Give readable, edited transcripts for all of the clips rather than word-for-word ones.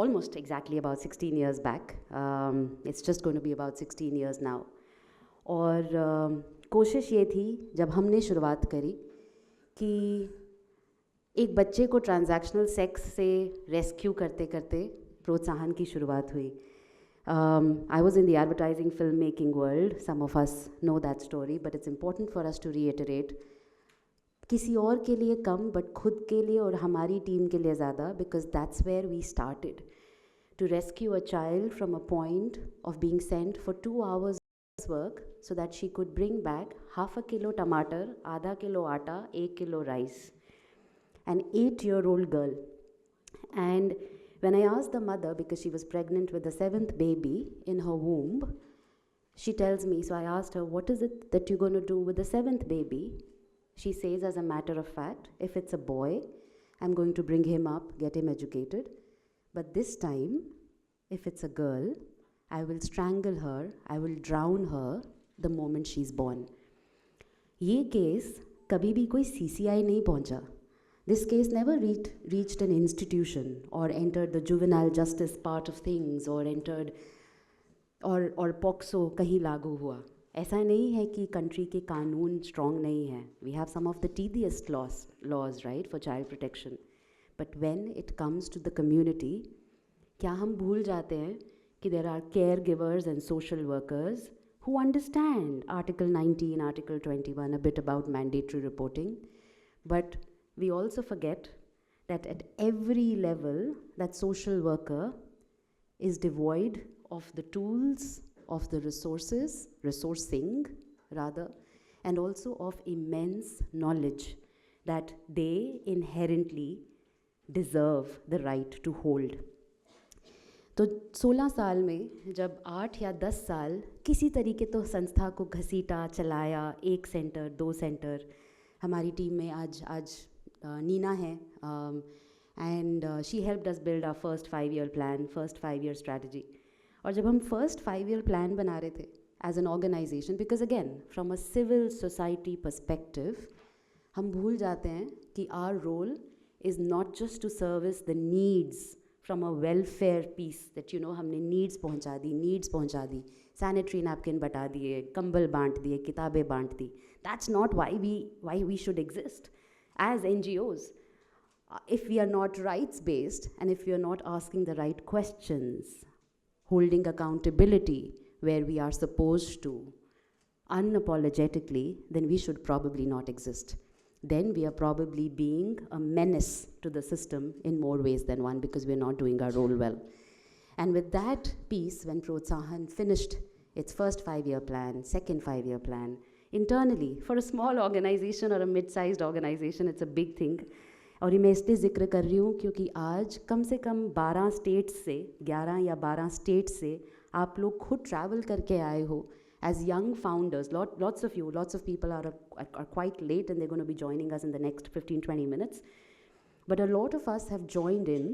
almost exactly about 16 years back. It's just going to be about 16 years now. और कोशिश ये थी जब हमने शुरुआत करी कि एक बच्चे को ट्रांजैक्शनल सेक्स से रेस्क्यू करते करते प्रोत्साहन की शुरुआत हुई. I was in the advertising filmmaking world. Some of us know that story, but it's important for us to reiterate. किसी और के लिए कम, but खुद के लिए और हमारी टीम के लिए ज़्यादा, because that's where we started. To rescue a child from a point of being sent for 2 hours work so that she could bring back half a kilo tomato, आधा किलो आटा, 1 kilo rice. An 8-year-old girl. And when I asked the mother, because she was pregnant with the 7th baby in her womb, she tells me, so I asked her, what is it that you're going to do with the 7th baby? She says, as a matter of fact, if it's a boy, I'm going to bring him up, get him educated. But this time, if it's a girl, I will strangle her, I will drown her the moment she's born. ये case कभी भी कोई CCI नहीं पहुंचा. This case never reached an institution or entered the juvenile justice part of things or entered or POCSO कहीं लागू हुआ. ऐसा नहीं है कि country के कानून strong नहीं है. We have some of the tedious laws, right, for child protection. But when it comes to the community, क्या हम भूल जाते हैं कि there are caregivers and social workers who understand Article 19, Article 21, a bit about mandatory reporting, but we also forget that at every level, that social worker is devoid of the tools, of the resourcing rather, and also of immense knowledge that they inherently deserve the right to hold. तो 16 साल में जब 8 या 10 साल किसी तरीके तो संस्था को घसीटा चलाया, 1 सेंटर 2 सेंटर, हमारी टीम में आज नीना है, and she helped us build our first 5-year plan, first 5-year strategy. और जब हम फर्स्ट 5-year प्लान बना रहे थे as an organisation, because again from a civil society perspective हम भूल जाते हैं कि our role is not just to service the needs from a welfare piece that हमने needs पहुंचा दी, sanitary napkin बटा दिए, कंबल बांट दिए, किताबें बांट दी. That's not why we should exist as NGOs. If we are not rights based and if we are not asking the right questions, holding accountability where we are supposed to unapologetically, then we should probably not exist. Then we are probably being a menace to the system in more ways than one, because we are not doing our role well. And with that piece, when Protsahan finished its first 5-year plan, second 5-year plan, internally, for a small organization or a mid-sized organization, it's a big thing. और ये मैं इसलिए जिक्र कर रही हूँ क्योंकि आज कम से कम 12 स्टेट्स से, 11 या 12 स्टेट्स से आप लोग खुद ट्रैवल करके आए हो. As young founders, lots of people are quite late and they're going to be joining us in the next 15-20 minutes. But a lot of us have joined in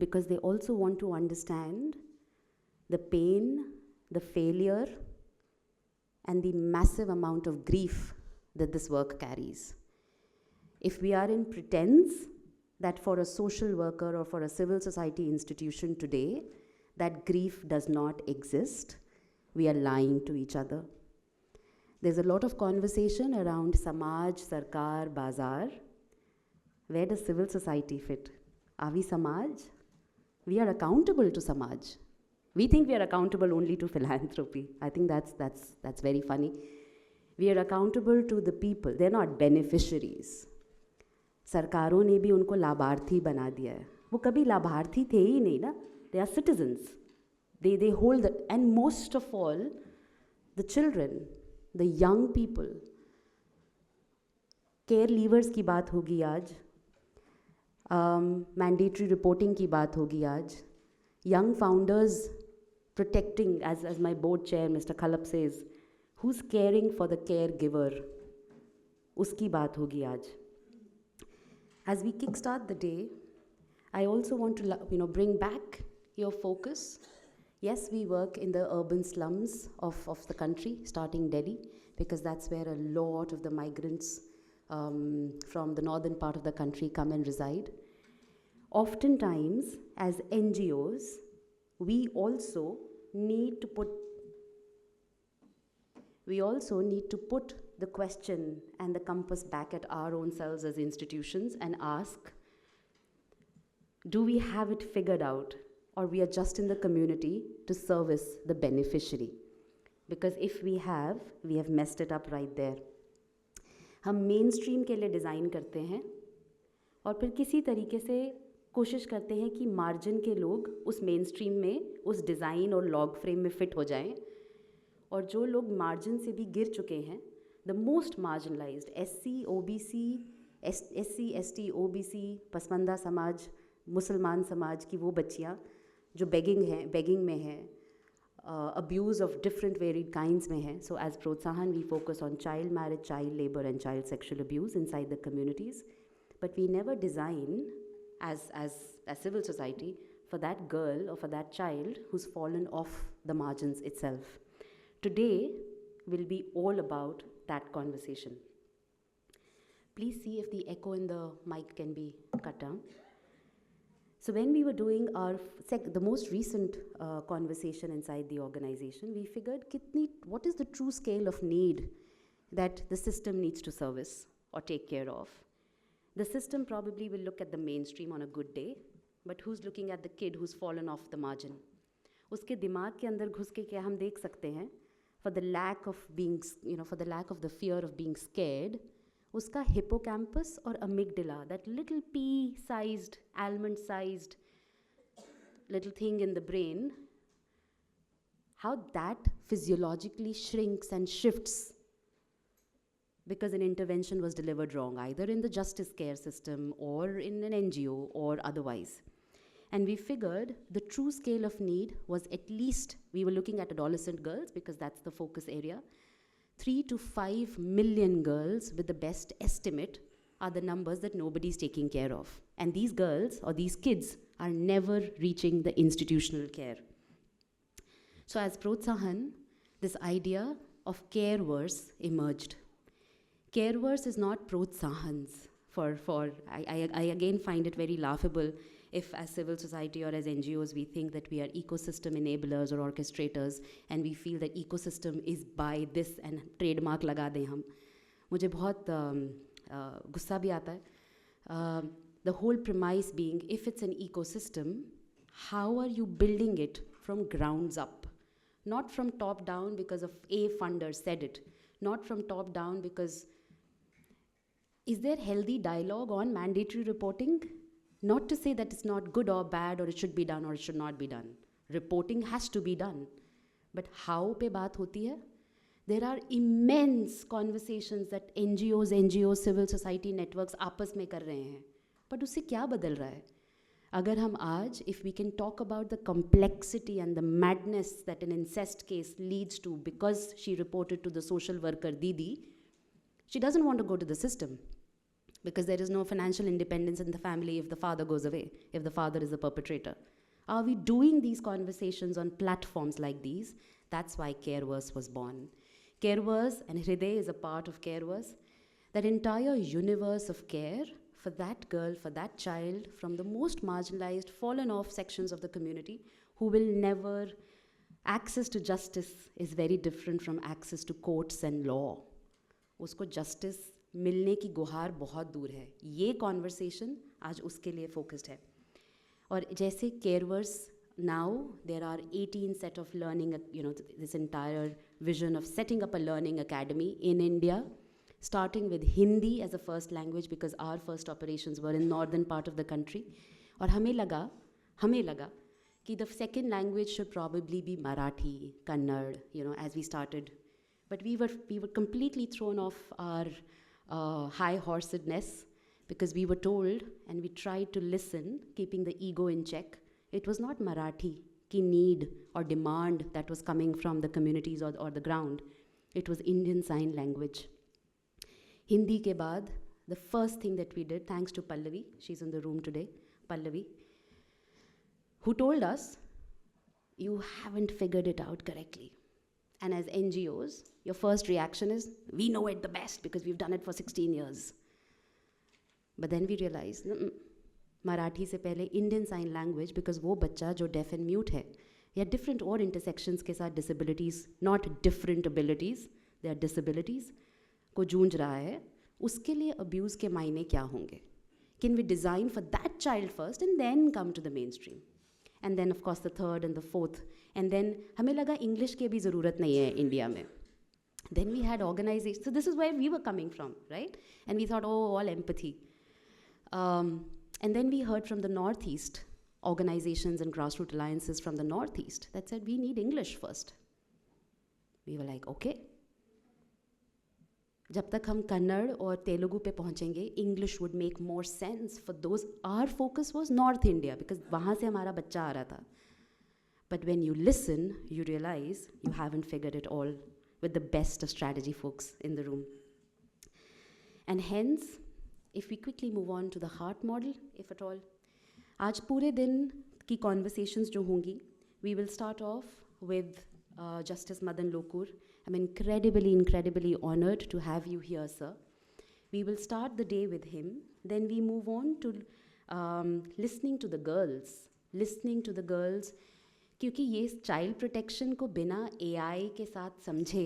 because they also want to understand the pain, the failure, and the massive amount of grief that this work carries. If we are in pretense that for a social worker or for a civil society institution today, that grief does not exist, we are lying to each other. There's a lot of conversation around Samaj, Sarkar, Bazaar. Where does civil society fit? Are we Samaj? We are accountable to Samaj. We think we are accountable only to philanthropy. I think that's very funny. We are accountable to the people. They're not beneficiaries. सरकारों ने भी उनको लाभार्थी बना दिया है. वो कभी लाभार्थी थे ही नहीं ना. They are citizens. They hold that, and most of all, the children, the young people. Care levers की बात होगी आज, mandatory reporting की बात होगी आज, young founders protecting, as my board chair Mr. Khalap says, who's caring for the caregiver, उसकी बात होगी आज. As we kickstart the day, I also want to bring back your focus. Yes, we work in the urban slums of the country, starting Delhi, because that's where a lot of the migrants from the northern part of the country come and reside. oftentimes as NGOs, we also need to put the question and the compass back at our own selves as institutions and ask, do we have it figured out, or we are just in the community to service the beneficiary? Because if we have messed it up right there. हम main stream के लिए design करते हैं और फिर किसी तरीके से कोशिश करते हैं कि मार्जिन के लोग उस मेन स्ट्रीम में उस डिज़ाइन और लॉग फ्रेम में फ़िट हो जाएं, और जो लोग मार्जिन से भी गिर चुके हैं, the most marginalised SC, ST, OBC, Pasmanda समाज, मुसलमान समाज की वो बच्चियाँ जो बेगिंग में हैं, abuse of different varied kinds में है. So as Protsahan, we focus on child marriage, child labor and child sexual abuse inside the communities. But we never design as civil society for that girl or for that child who's fallen off the margins itself. Today will be all about that conversation. Please see if the echo in the mic can be cut down. So when we were doing the most recent conversation inside the organization, we figured what is the true scale of need that the system needs to service or take care of. The system probably will look at the mainstream on a good day, but who's looking at the kid who's fallen off the margin? उसके दिमाग के अंदर घुस के क्या हम देख सकते हैं? For the lack of the fear of being scared, उसका hippocampus or amygdala, that little pea-sized, almond-sized little thing in the brain, how that physiologically shrinks and shifts because an intervention was delivered wrong, either in the justice care system or in an NGO or otherwise. And we figured the true scale of need was at least, we were looking at adolescent girls because that's the focus area, 3 to 5 million girls, with the best estimate, are the numbers that nobody's taking care of. And these girls or these kids are never reaching the institutional care. So as Protsahan, this idea of Careverse emerged. Careverse is not Protsahans. I again find it very laughable if as civil society or as NGOs we think that we are ecosystem enablers or orchestrators and we feel that ecosystem is by this and trademark लगा दें हम. मुझे बहुत गुस्सा भी आता है. The whole premise being, if it's an ecosystem, how are you building it from grounds up? Not from top down because of a funder said it. Not from top down because, is there healthy dialogue on mandatory reporting? Not to say that it's not good or bad or it should be done or it should not be done. Reporting has to be done. But how pe baat hoti hai? There are immense conversations that NGOs, civil society networks आपस में कर रहे हैं. But उससे क्या बदल रहा है? अगर हम आज, if we can talk about the complexity and the madness that an incest case leads to because she reported to the social worker Didi, she doesn't want to go to the system because there is no financial independence in the family if the father goes away, if the father is the perpetrator. Are we doing these conversations on platforms like these? That's why Careverse was born. Careverse, and Hriday is a part of Careverse, that entire universe of care for that girl, for that child, from the most marginalized, fallen off sections of the community, who will never, access to justice is very different from access to courts and law. उसको justice मिलने की गुहार बहुत दूर है. ये conversation आज उसके लिए focused है. और जैसे Careverse, now there are 18 set of learning, this entire vision of setting up a learning academy in India, starting with Hindi as a first language because our first operations were in northern part of the country. और हमें लगा कि the second language should probably be Marathi, Kannada, as we started. But we were completely thrown off our high-horsedness because we were told, and we tried to listen, keeping the ego in check. It was not Marathi ki need or demand that was coming from the communities or the ground. It was Indian Sign Language. Hindi ke baad, the first thing that we did, thanks to Pallavi, she's in the room today, Pallavi, who told us, you haven't figured it out correctly. And as NGOs, your first reaction is, we know it the best because we've done it for 16 years. But then we realized, Marathi से पहले Indian sign language, because वो बच्चा जो deaf and mute है या different और intersections के साथ disabilities, not different abilities, they are disabilities, को जूझ रहा है, उसके लिए अब्यूज़ के मायने क्या होंगे? Can we design for that child first and then come to the main stream, and then of course the third and the fourth, and then हमें लगा इंग्लिश की भी ज़रूरत नहीं है इंडिया में. Then we had organizations. So this is where we were coming from, right? And we thought, oh, all empathy. And then we heard from the Northeast, organizations and grassroots alliances from the Northeast that said, we need English first. We were like, okay. जब तक हम कन्नड़ और तेलुगु पे पहुँचेंगे, English would make more sense for those. Our focus was North India because वहाँ से हमारा बच्चा आ रहा था. But when you listen, you realize you haven't figured it all with the best of strategy folks in the room. And hence, if we quickly move on to the heart model, if at all, आज पूरे दिन की conversations जो होंगी, we will start off with Justice Madan Lokur. I'm incredibly honored to have you here, sir. We will start the day with him. Then we move on to listening to the girls, क्योंकि ये child protection को बिना AI के साथ समझे,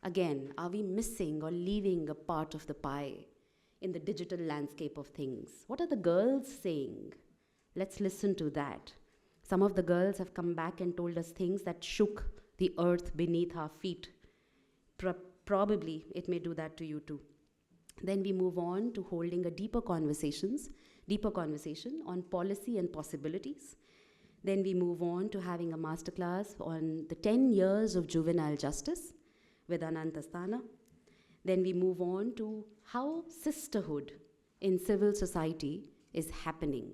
again are we missing और leaving a part of the pie in the digital landscape of things. What are the girls saying? Let's listen to that. Some of the girls have come back and told us things that shook the earth beneath our feet. Probably it may do that to you too. Then we move on to holding a deeper conversation on policy and possibilities. Then we move on to having a masterclass on the 10 years of juvenile justice with Anant Asthana. Then we move on to how sisterhood in civil society is happening.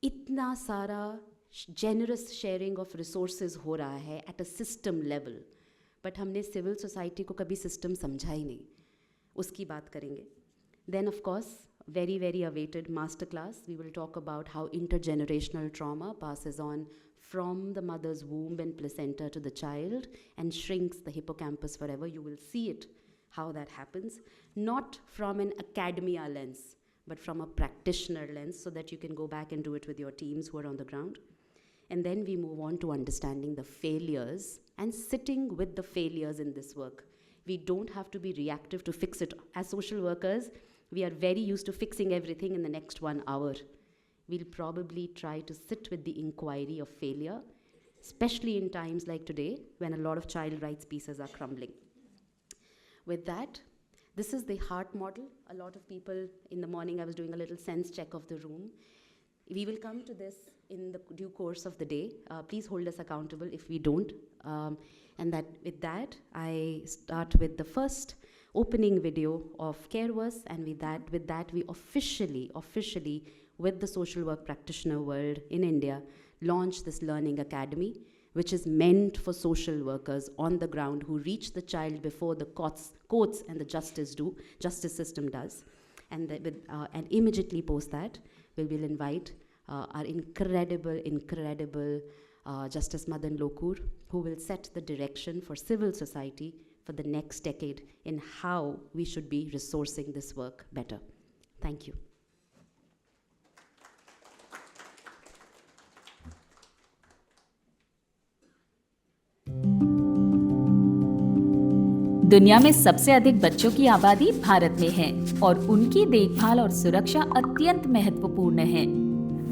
Itna sara generous sharing of resources ho raha hai at a system level. But हमने civil society को कभी system समझा ही नहीं. उसकी बात करेंगे. Then of course, very awaited masterclass. We will talk about how intergenerational trauma passes on from the mother's womb and placenta to the child and shrinks the hippocampus forever. You will see it, how that happens, not from an academia lens, but from a practitioner lens, so that you can go back and do it with your teams who are on the ground. And then we move on to understanding the failures and sitting with the failures in this work. We don't have to be reactive to fix it. As social workers, we are very used to fixing everything in the next 1 hour. We'll probably try to sit with the inquiry of failure, especially in times like today when a lot of child rights pieces are crumbling. With that, this is the heart model. A lot of people in the morning, I was doing a little sense check of the room. We will come to this in the due course of the day. Please hold us accountable if we don't. With that, I start with the first opening video of Careverse, and with that we officially with the social work practitioner world in India launch this learning academy, which is meant for social workers on the ground who reach the child before the courts and the justice system does. And immediately post that, we will invite our incredible Justice Madan Lokur, who will set the direction for civil society for the next decade in how we should be resourcing this work better. Thank you. दुनिया में सबसे अधिक बच्चों की आबादी भारत में है और उनकी देखभाल और सुरक्षा अत्यंत महत्वपूर्ण है.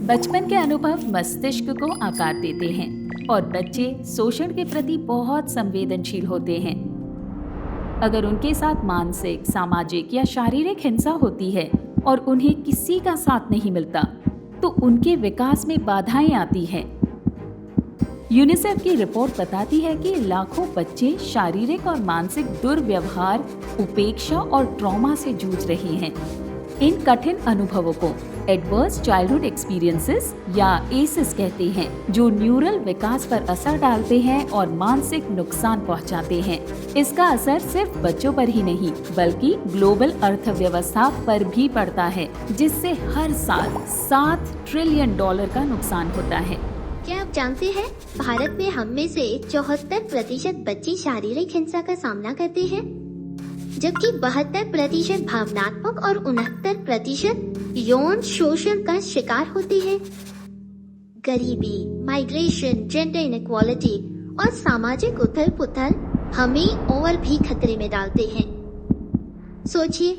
बचपन के अनुभव मस्तिष्क को आकार देते हैं और बच्चे शोषण के प्रति बहुत संवेदनशील होते हैं. अगर उनके साथ मानसिक, सामाजिक या शारीरिक हिंसा होती है और उन्हें किसी का साथ नहीं मिलता, तो उनके विकास में बाधाएं आती हैं. यूनिसेफ की रिपोर्ट बताती है कि लाखों बच्चे शारीरिक और मानसिक दुर्व्यवहार, उपेक्षा और ट्रॉमा से जूझ रहे हैं. इन कठिन अनुभवों को एडवर्स चाइल्डहुड एक्सपीरियंसेस या एसिस कहते हैं, जो न्यूरल विकास पर असर डालते हैं और मानसिक नुकसान पहुंचाते हैं. इसका असर सिर्फ बच्चों पर ही नहीं, बल्कि ग्लोबल अर्थव्यवस्था पर भी पड़ता है, जिससे हर साल $7 ट्रिलियन का नुकसान होता है. क्या आप जानते हैं, भारत में हम में से 74% बच्चे शारीरिक हिंसा का सामना करते हैं. जबकि 72% भावनात्मक और 69% यौन शोषण का शिकार होती है। गरीबी, माइग्रेशन, जेंडर इनइक्वालिटी और सामाजिक उथल पुथल हमें और भी खतरे में डालते हैं। सोचिए,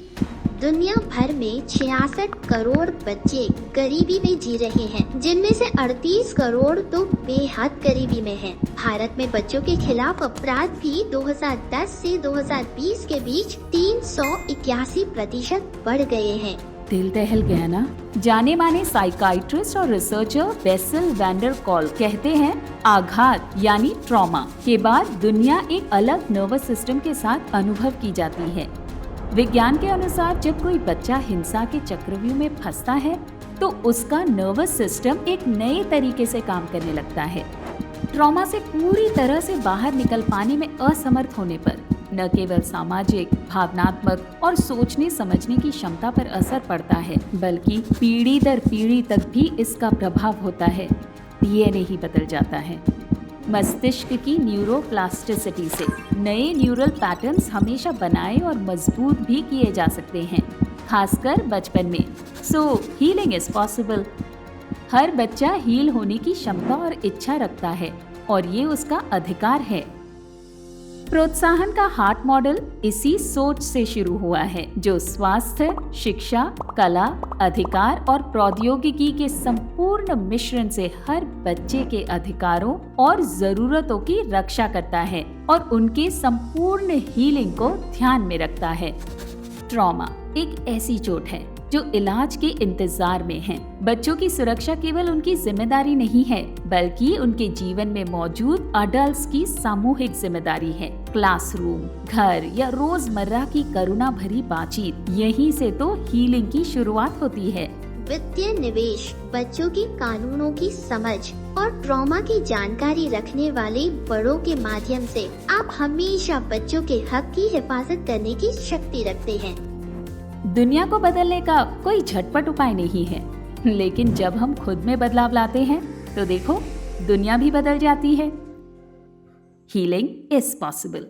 दुनिया भर में 66 करोड़ बच्चे गरीबी में जी रहे हैं, जिनमें से 38 करोड़ तो बेहद गरीबी में हैं। भारत में बच्चों के खिलाफ अपराध भी 2010 से 2020 के बीच 381% बढ़ गए हैं। दिल दहल गया ना। जाने माने साइकाइट्रिस्ट और रिसर्चर बेसिल वैंडर कॉल कहते हैं, आघात यानी ट्रॉमा के बाद दुनिया एक अलग नर्वस सिस्टम के साथ अनुभव की जाती है। विज्ञान के अनुसार जब कोई बच्चा हिंसा के चक्रव्यूह में फंसता है तो उसका नर्वस सिस्टम एक नए तरीके से काम करने लगता है। ट्रॉमा से पूरी तरह से बाहर निकल पाने में असमर्थ होने पर न केवल सामाजिक, भावनात्मक और सोचने समझने की क्षमता पर असर पड़ता है, बल्कि पीढ़ी दर पीढ़ी तक भी इसका प्रभाव होता है। डीएनए ही बदल जाता है। मस्तिष्क की न्यूरोप्लास्टिसिटी से नए न्यूरल पैटर्न्स हमेशा बनाए और मजबूत भी किए जा सकते हैं, खासकर बचपन में। So healing is possible. हर बच्चा हील होने की क्षमता और इच्छा रखता है और ये उसका अधिकार है। प्रोत्साहन का हार्ट मॉडल इसी सोच से शुरू हुआ है, जो स्वास्थ्य, शिक्षा, कला, अधिकार और प्रौद्योगिकी के संपूर्ण मिश्रण से हर बच्चे के अधिकारों और जरूरतों की रक्षा करता है और उनके संपूर्ण हीलिंग को ध्यान में रखता है। ट्रॉमा एक ऐसी चोट है जो इलाज के इंतजार में है। बच्चों की सुरक्षा केवल उनकी जिम्मेदारी नहीं है, बल्कि उनके जीवन में मौजूद अडल्ट्स की सामूहिक जिम्मेदारी है। क्लासरूम, घर या रोजमर्रा की करुणा भरी बातचीत, यहीं से तो हीलिंग की शुरुआत होती है। वित्तीय निवेश, बच्चों की कानूनों की समझ और ट्रॉमा की जानकारी रखने वाले बड़ों के माध्यम से आप हमेशा बच्चों के हक की हिफाजत करने की शक्ति रखते हैं। दुनिया को बदलने का कोई झटपट उपाय नहीं है, लेकिन जब हम खुद में बदलाव लाते हैं तो देखो, दुनिया भी बदल जाती है। Healing is possible.